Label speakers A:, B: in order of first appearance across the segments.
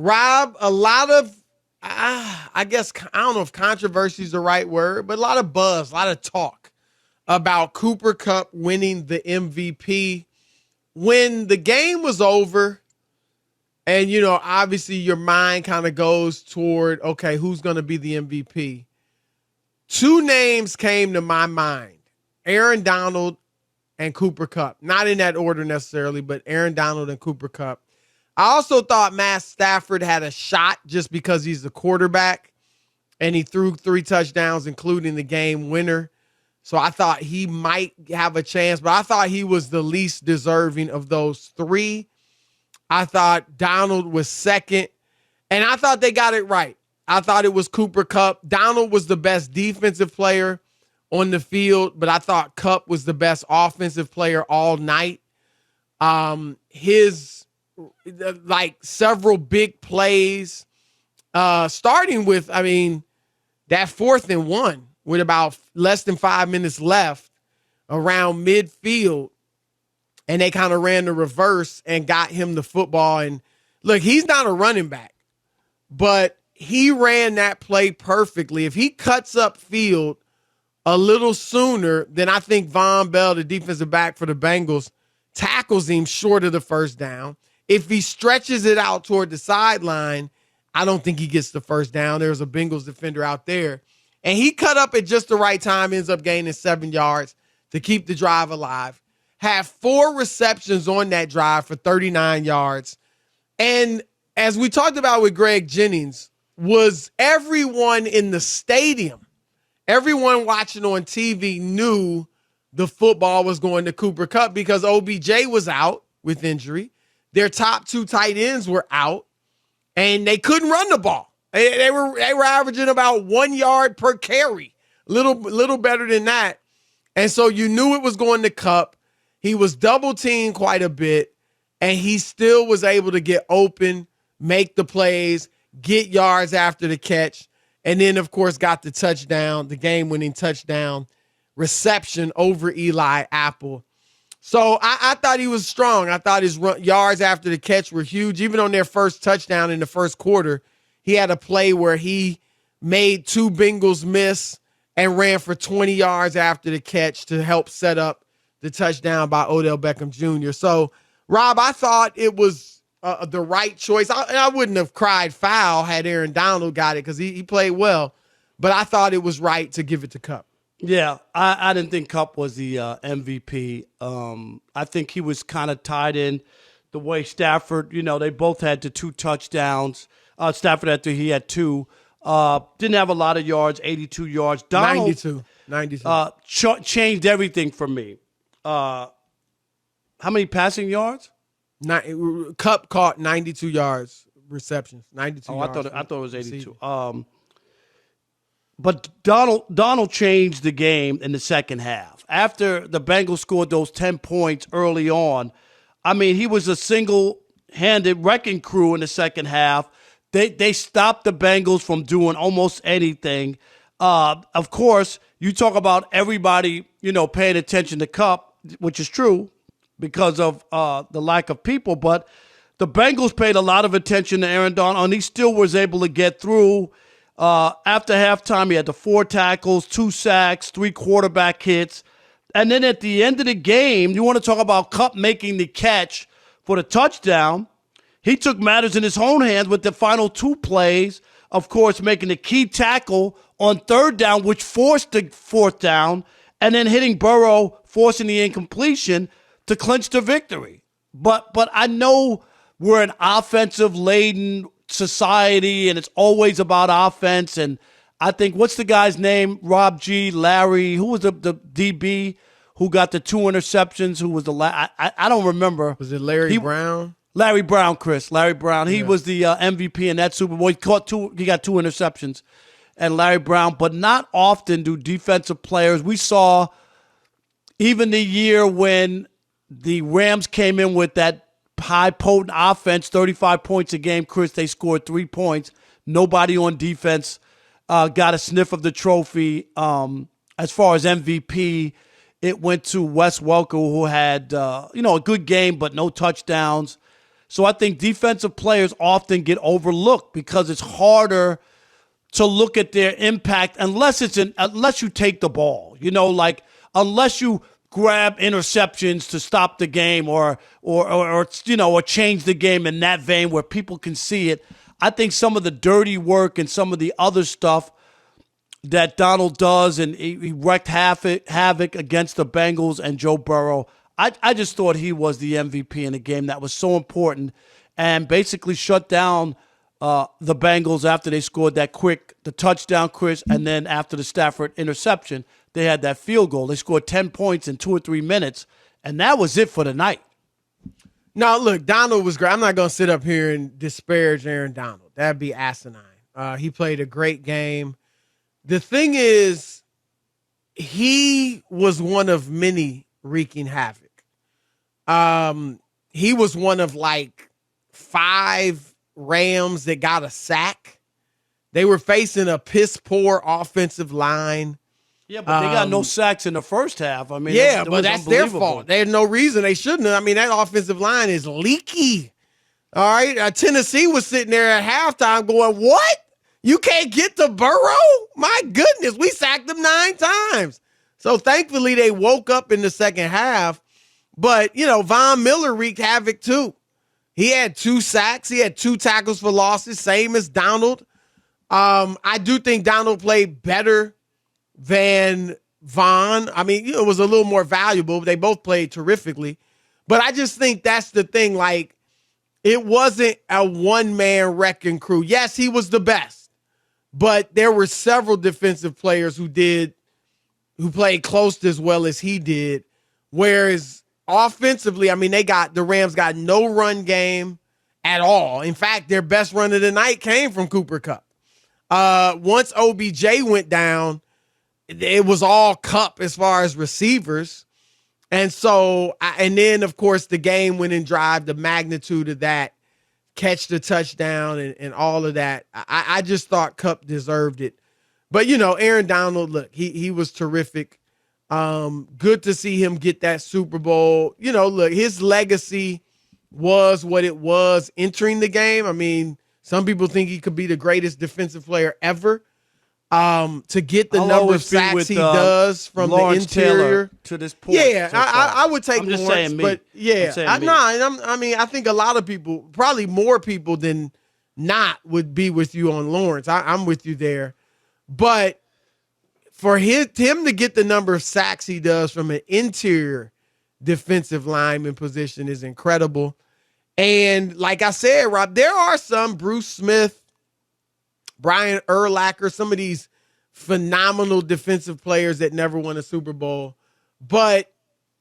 A: Rob, a lot of, I guess, I don't know if controversy is the right word, but a lot of buzz, a lot of talk about Cooper Kupp winning the MVP. When the game was over, and, obviously your mind kind of goes toward, okay, who's going to be the MVP? Two names came to my mind, Aaron Donald and Cooper Kupp. Not in that order necessarily, but Aaron Donald and Cooper Kupp. I also thought Matt Stafford had a shot just because he's the quarterback, and he threw 3 touchdowns, including the game winner. So I thought he might have a chance, but I thought he was the least deserving of those 3. I thought Donald was second, and I thought they got it right. I thought it was Cooper Kupp. Donald was the best defensive player on the field, but I thought Kupp was the best offensive player all night. His several big plays, starting with, that 4th and 1 with about less than 5 minutes left around midfield. And they kind of ran the reverse and got him the football. And look, he's not a running back, but he ran that play perfectly. If he cuts up field a little sooner, then I think Von Bell, the defensive back for the Bengals, tackles him short of the first down. If he stretches it out toward the sideline, I don't think he gets the first down. There's a Bengals defender out there. And he cut up at just the right time, ends up gaining 7 yards to keep the drive alive. Had 4 receptions on that drive for 39 yards. And as we talked about with Greg Jennings, was everyone in the stadium, everyone watching on TV knew the football was going to Cooper Kupp because OBJ was out with injury. Their top 2 tight ends were out, and they couldn't run the ball. They were averaging about 1 yard per carry, little better than that. And so you knew it was going to Kupp. He was double teamed quite a bit, and he still was able to get open, make the plays, get yards after the catch, and then, of course, got the touchdown, the game-winning touchdown reception over Eli Apple. So I thought he was strong. I thought his yards after the catch were huge. Even on their first touchdown in the first quarter, he had a play where he made 2 Bengals miss and ran for 20 yards after the catch to help set up the touchdown by Odell Beckham Jr. So, Rob, I thought it was the right choice. I wouldn't have cried foul had Aaron Donald got it because he played well, but I thought it was right to give it to Kupp.
B: Yeah, I didn't think Kupp was the MVP. I think he was kind of tied in the way Stafford, they both had the 2 touchdowns. Stafford he had 2. Didn't have a lot of yards, 82 yards. Donald,
A: 92.
B: Changed everything for me. How many passing yards?
A: Kupp caught 92 yards receptions. 92 yards.
B: I thought it was 82. But Donald changed the game in the second half. After the Bengals scored those 10 points early on, he was a single-handed wrecking crew in the second half. They stopped the Bengals from doing almost anything. Of course, you talk about everybody, paying attention to Kupp, which is true because of the lack of people. But the Bengals paid a lot of attention to Aaron Donald, and he still was able to get through. After halftime, he had the 4 tackles, 2 sacks, 3 quarterback hits. And then at the end of the game, you want to talk about Kupp making the catch for the touchdown. He took matters in his own hands with the final 2 plays, of course, making the key tackle on 3rd down, which forced the 4th down, and then hitting Burrow, forcing the incompletion to clinch the victory. But I know we're an offensive-laden society, and it's always about offense. And I think, what's the guy's name? Rob G. Larry, who was the DB who got the 2 interceptions? Who was the I don't remember.
A: Was it Larry Brown?
B: Larry Brown, Chris. Larry Brown. He was the MVP in that Super Bowl. He got 2 interceptions. And Larry Brown. But not often do defensive players. We saw even the year when the Rams came in with that high potent offense, 35 points a game. Chris, they scored 3 points. Nobody on defense got a sniff of the trophy. As far as MVP, it went to Wes Welker, who had a good game but no touchdowns. So I think defensive players often get overlooked because it's harder to look at their impact unless you take the ball. Like unless you grab interceptions to stop the game or change the game in that vein where people can see it. I think some of the dirty work and some of the other stuff that Donald does, and he wreaked havoc against the Bengals and Joe Burrow. I just thought he was the MVP in a game that was so important and basically shut down the Bengals after they scored the touchdown, Chris, and then after the Stafford interception, they had that field goal. They scored 10 points in 2 or 3 minutes, and that was it for the night.
A: Now, look, Donald was great. I'm not going to sit up here and disparage Aaron Donald. That'd be asinine. He played a great game. The thing is, he was one of many wreaking havoc. He was one of like 5 Rams that got a sack. They were facing a piss-poor offensive line.
B: Yeah, but they got no sacks in the first half. I mean,
A: yeah, but that's their fault. They had no reason they shouldn't have. I mean, that offensive line is leaky. All right, Tennessee was sitting there at halftime going, what? You can't get to Burrow? My goodness, we sacked them 9 times. So thankfully they woke up in the second half. But, Von Miller wreaked havoc too. He had 2 sacks. He had 2 tackles for losses, same as Donald. I do think Donald played better than Von. I mean, it was a little more valuable. They both played terrifically. But I just think that's the thing. Like, it wasn't a one-man wrecking crew. Yes, he was the best. But there were several defensive players who played close to as well as he did. Whereas offensively, I mean, the Rams got no run game at all. In fact, their best run of the night came from Cooper Kupp. Once OBJ went down, it was all Kupp as far as receivers. And so, and then, of course, the game winning drive, the magnitude of that, catch the touchdown and all of that. I just thought Kupp deserved it. But, Aaron Donald, look, he was terrific. Good to see him get that Super Bowl. Look, his legacy was what it was entering the game. I mean, some people think he could be the greatest defensive player ever. To get the number of sacks he does from
B: Lawrence
A: the interior
B: Taylor to this point.
A: Yeah, I would take Lawrence,
B: saying me.
A: But yeah, I think a lot of people, probably more people than not, would be with you on Lawrence. I'm with you there. But for him to get the number of sacks he does from an interior defensive lineman position is incredible. And like I said, Rob, there are some Bruce Smith, Brian Urlacher, some of these phenomenal defensive players that never won a Super Bowl, but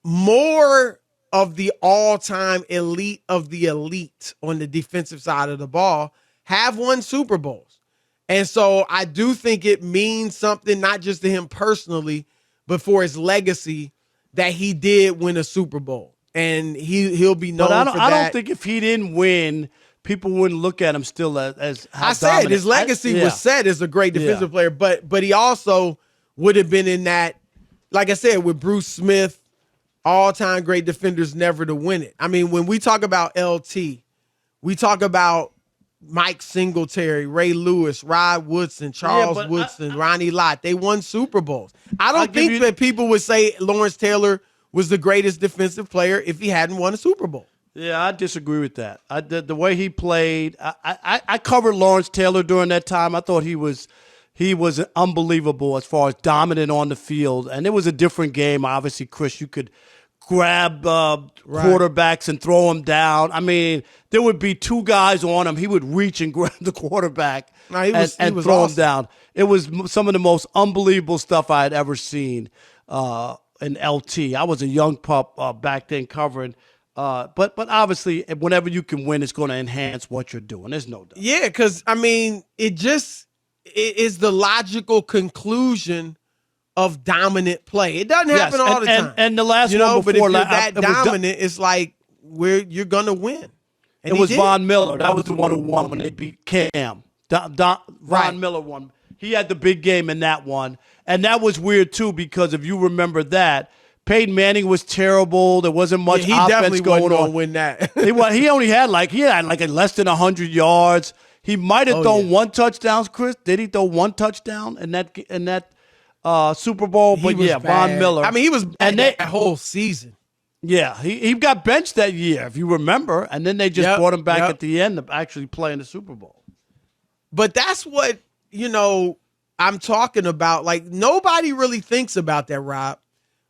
A: more of the all-time elite of the elite on the defensive side of the ball have won Super Bowls. And so I do think it means something, not just to him personally, but for his legacy that he did win a Super Bowl. And he'll be known for that.
B: I don't think if he didn't win, people wouldn't look at him still as how
A: I said
B: dominant.
A: His legacy was set as a great defensive player, but he also would have been in that, like I said, with Bruce Smith, all-time great defenders never to win it. I mean, when we talk about LT, we talk about Mike Singletary, Ray Lewis, Rod Woodson, Charles Woodson, Ronnie Lott. They won Super Bowls. I don't think that people would say Lawrence Taylor was the greatest defensive player if he hadn't won a Super Bowl.
B: Yeah, I disagree with that. The way he played, I covered Lawrence Taylor during that time. I thought he was unbelievable as far as dominant on the field, and it was a different game. Obviously, Chris, you could grab quarterbacks and throw them down. I mean, there would be 2 guys on him. He would reach and grab the quarterback and throw him down. It was some of the most unbelievable stuff I had ever seen in LT. I was a young pup back then covering. But obviously, whenever you can win, it's going to enhance what you're doing. There's no doubt.
A: Yeah, because, I mean, it is the logical conclusion of dominant play. It doesn't happen all the time.
B: And the last one before,
A: but if you're that dominant, it's like you're going to win. And
B: it was Von Miller. That was the one who won when they beat Cam. Von Miller won. He had the big game in that one. And that was weird, too, because if you remember that, Peyton Manning was terrible. There wasn't much
A: he
B: offense
A: definitely
B: going
A: wasn't
B: on.
A: gonna win that.
B: He only had like a less than 100 yards. He might have thrown one touchdown. Chris, did he throw one touchdown in that Super Bowl? But
A: bad.
B: Von Miller.
A: I mean, he was bad that whole season.
B: Yeah, he got benched that year, if you remember, and then they just brought him back at the end to actually play in the Super Bowl.
A: But that's what, I'm talking about. Like, nobody really thinks about that, Rob.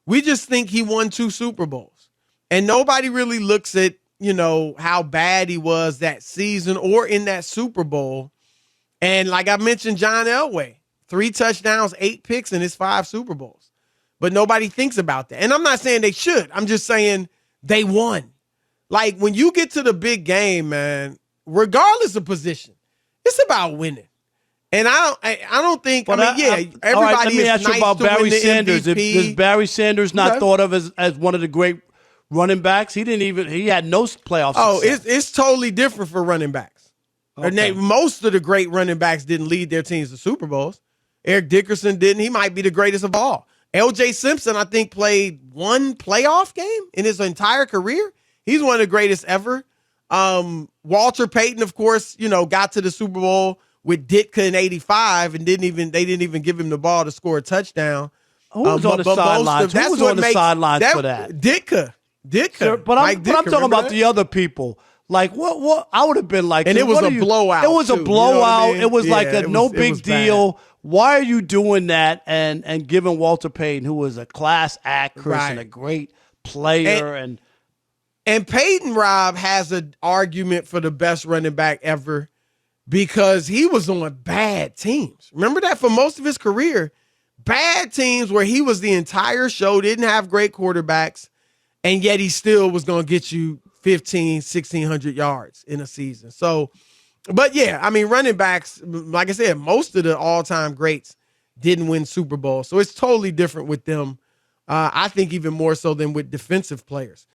A: We just think he won 2 Super Bowls. And nobody really looks at, how bad he was that season or in that Super Bowl. And like I mentioned, John Elway, 3 touchdowns, 8 picks in his 5 Super Bowls. But nobody thinks about that. And I'm not saying they should. I'm just saying they won. Like, when you get to the big game, man, regardless of position, it's about winning. And I don't think. Everybody
B: let me ask you about Barry Sanders.
A: MVP.
B: Is Barry Sanders not thought of as one of the great running backs? He had no playoff success.
A: Oh, it's totally different for running backs.
B: Okay.
A: Most of the great running backs didn't lead their teams to Super Bowls. Eric Dickerson didn't. He might be the greatest of all. L.J. Simpson, I think, played 1 playoff game in his entire career. He's one of the greatest ever. Walter Payton, of course, got to the Super Bowl with Ditka in '85 and they didn't even give him the ball to score a touchdown.
B: Who was on the sidelines? Who was on the sidelines for that?
A: Ditka.
B: Sure, but I'm talking about the other people. Like what I would have been like,
A: and it was a blowout.
B: It was a blowout. It was like a no big deal.
A: Bad.
B: Why are you doing that and giving Walter Payton, who was a class actress and a great player,
A: and Payton, Rob, has an argument for the best running back ever because he was on bad teams. Remember that for most of his career, bad teams where he was the entire show, didn't have great quarterbacks, and yet he still was going to get you 1,600 yards in a season. So, but yeah, I mean, running backs, like I said, most of the all-time greats didn't win Super Bowls. So it's totally different with them. I think even more so than with defensive players.